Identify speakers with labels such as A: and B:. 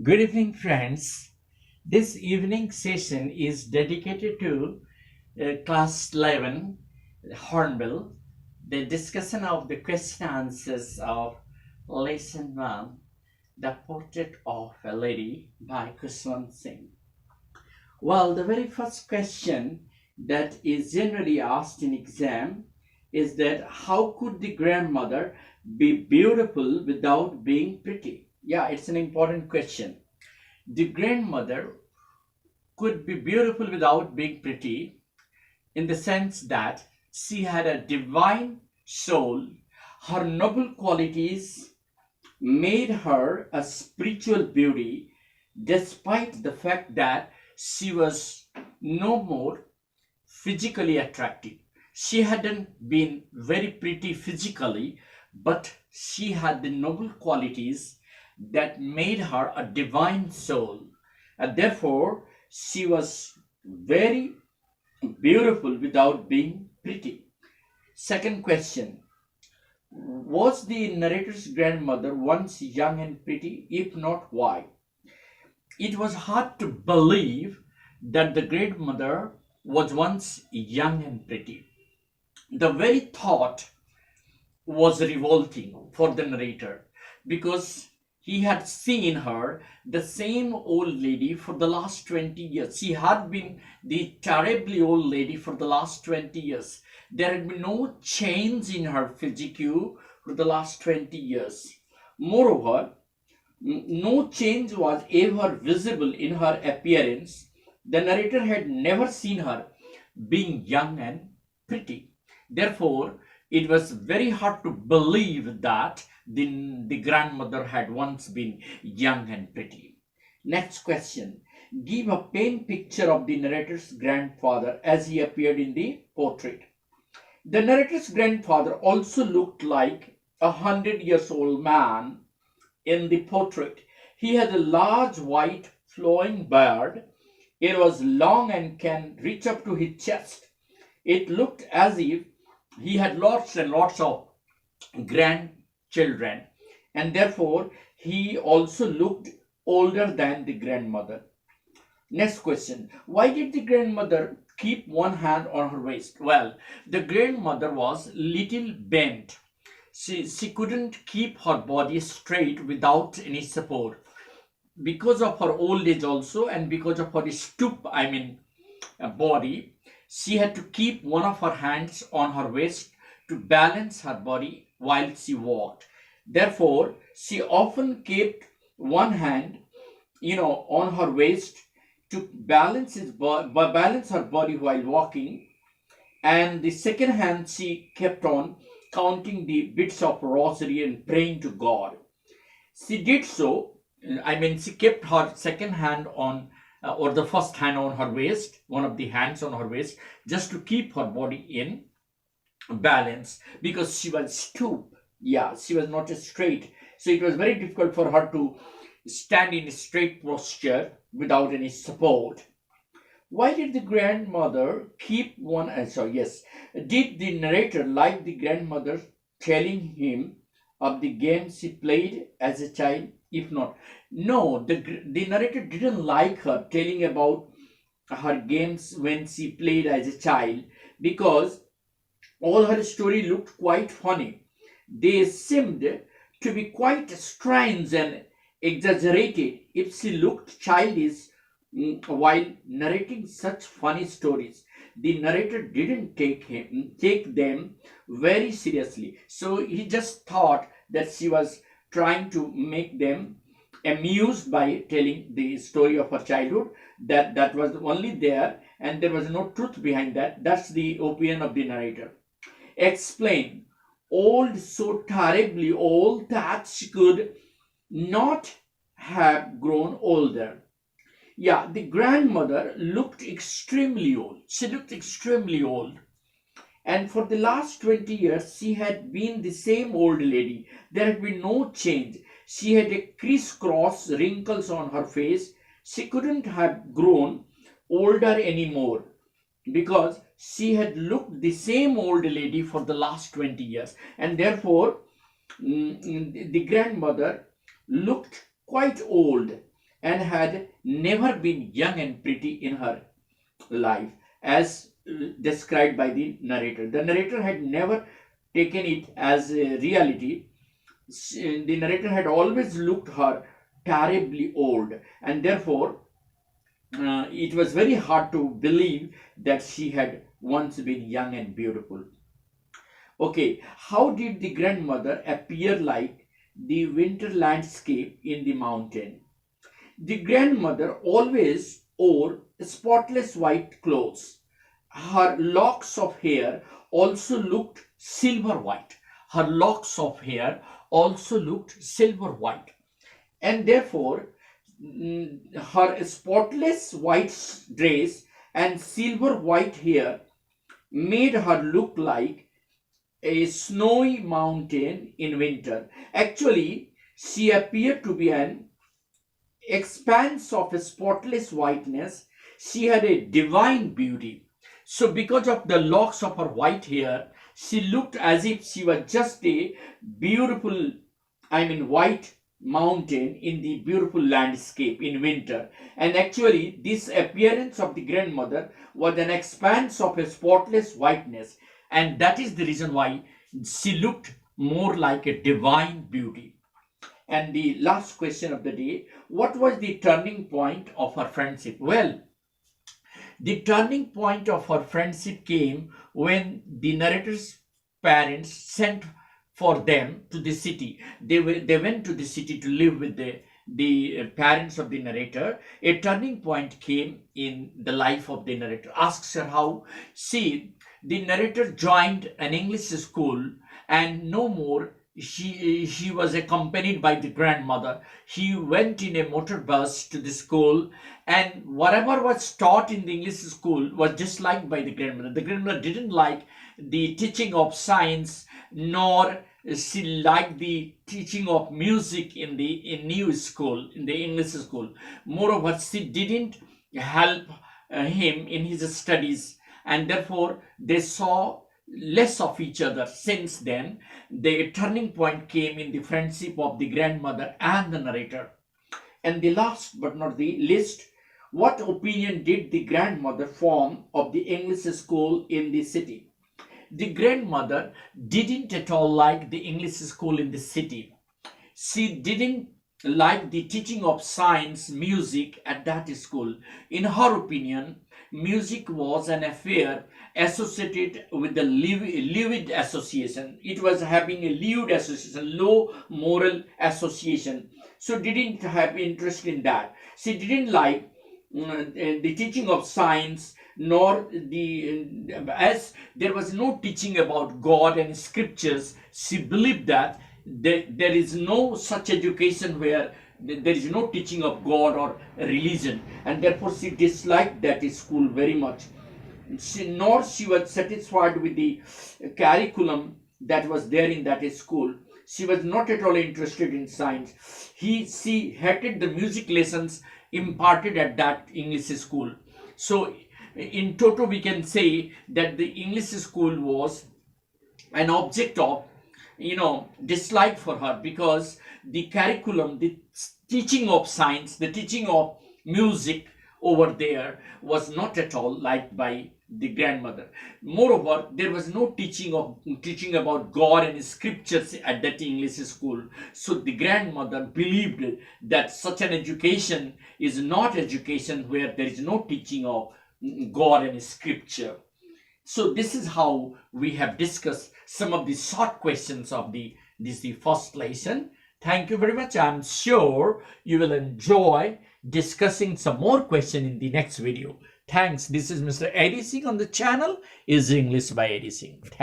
A: Good evening, friends. This evening session is dedicated to Class 11, Hornbill, the discussion of the question answers of Lesson 1, The Portrait of a Lady by Kushwant Singh. Well, the very first question that is generally asked in exam is that how could the grandmother be beautiful without being pretty? Yeah, it's an important question. The grandmother could be beautiful without being pretty, in the sense that she had a divine soul. Her noble qualities made her a spiritual beauty, despite the fact that she was no more physically attractive. She hadn't been very pretty physically, but she had the noble qualities that made her a divine soul. And therefore, she was very beautiful without being pretty. Second question. Was the narrator's grandmother once young and pretty? If not, why? It was hard to believe that the grandmother was once young and pretty. The very thought was revolting for the narrator because he had seen her, the same old lady, for the last 20 years. She had been the terribly old lady for the last 20 years. There had been no change in her physique for the last 20 years. Moreover, no change was ever visible in her appearance. The narrator had never seen her being young and pretty. Therefore, it was very hard to believe that the grandmother had once been young and pretty. Next question. Give a plain picture of the narrator's grandfather as he appeared in the portrait. The narrator's grandfather also looked like 100 years old man in the portrait. He had a large white flowing beard. It was long and can reach up to his chest. It looked as if he had lots and lots of grandchildren, and therefore he also looked older than the grandmother. Next question. Why did the grandmother keep one hand on her waist? Well, the grandmother was little bent. She couldn't keep her body straight without any support because of her old age also, and because of her stoop, body. She had to keep one of her hands on her waist to balance her body while she walked. Therefore, she often kept one hand, on her waist to balance her body while walking, and the second hand she kept on counting the bits of rosary and praying to God. She did so. She kept her second hand on, or the first hand on her waist, one of the hands on her waist, just to keep her body in balance, because she was stoop. Yeah, she was not straight. So it was very difficult for her to stand in a straight posture without any support. Why did the grandmother keep one answer? Yes. Did the narrator like the grandmother telling him of the games she played as a child? If not, no, the narrator didn't like her telling about her games when she played as a child, because all her story looked quite funny. They seemed to be quite strange and exaggerated if she looked childish while narrating such funny stories. The narrator didn't take them very seriously. So he just thought that she was trying to make them amused by telling the story of her childhood. That was only there, and there was no truth behind that. That's the opinion of the narrator. Explain. Old, so terribly old that she could not have grown older. Yeah, the grandmother looked extremely old. She looked extremely old. And for the last 20 years, she had been the same old lady. There had been no change. She had a crisscross wrinkles on her face. She couldn't have grown older anymore, because she had looked the same old lady for the last 20 years. And therefore, the grandmother looked quite old. and had never been young and pretty in her life, as described by the narrator. The narrator had never taken it as a reality. The narrator had always looked her terribly old, and therefore it was very hard to believe that she had once been young and beautiful. Okay, how did the grandmother appear like the winter landscape in the mountain? The grandmother always wore spotless white clothes. Her locks of hair also looked silver white. Her locks of hair also looked silver white. And therefore, her spotless white dress and silver white hair made her look like a snowy mountain in winter. Actually, she appeared to be an expanse of a spotless whiteness. She had a divine beauty. So, because of the locks of her white hair, she looked as if she was just a beautiful, white mountain in the beautiful landscape in winter. And actually, this appearance of the grandmother was an expanse of a spotless whiteness. And that is the reason why she looked more like a divine beauty. And the last question of the day, what was the turning point of her friendship? Well, the turning point of her friendship came when the narrator's parents sent for them to the city. They went to the city to live with the parents of the narrator. A turning point came in the life of the narrator. Asks her how. See, the narrator joined an English school, and no more she was accompanied by the grandmother. He went in a motor bus to the school, and whatever was taught in the English school was disliked by the grandmother. The grandmother didn't like the teaching of science, nor she liked the teaching of music in the new school, in the English school. Moreover, she didn't help him in his studies, and therefore they saw less of each other. Since then, the turning point came in the friendship of the grandmother and the narrator. And the last but not the least, what opinion did the grandmother form of the English school in the city? The grandmother didn't at all like the English school in the city. She didn't like the teaching of science, music at that school. In her opinion, music was an affair associated with the lewd association. It was having a lewd association, low moral association. So didn't have interest in that. She didn't like the teaching of science, nor as there was no teaching about God and scriptures. She believed that there is no such education where there is no teaching of God or religion, and therefore she disliked that school very much. Nor she was satisfied with the curriculum that was there in that school. She was not at all interested in science. She hated the music lessons imparted at that English school. So in total, we can say that the English school was an object of dislike for her, because the curriculum, the teaching of science, the teaching of music over there was not at all liked by the grandmother. Moreover, there was no teaching about God and scriptures at that English school. So the grandmother believed that such an education is not education where there is no teaching of God and scripture. So this is how we have discussed some of the short questions of the first lesson. Thank you very much. I'm sure you will enjoy discussing some more questions in the next video. Thanks. This is Mr. Eddie Singh on the channel is English by Eddie Singh.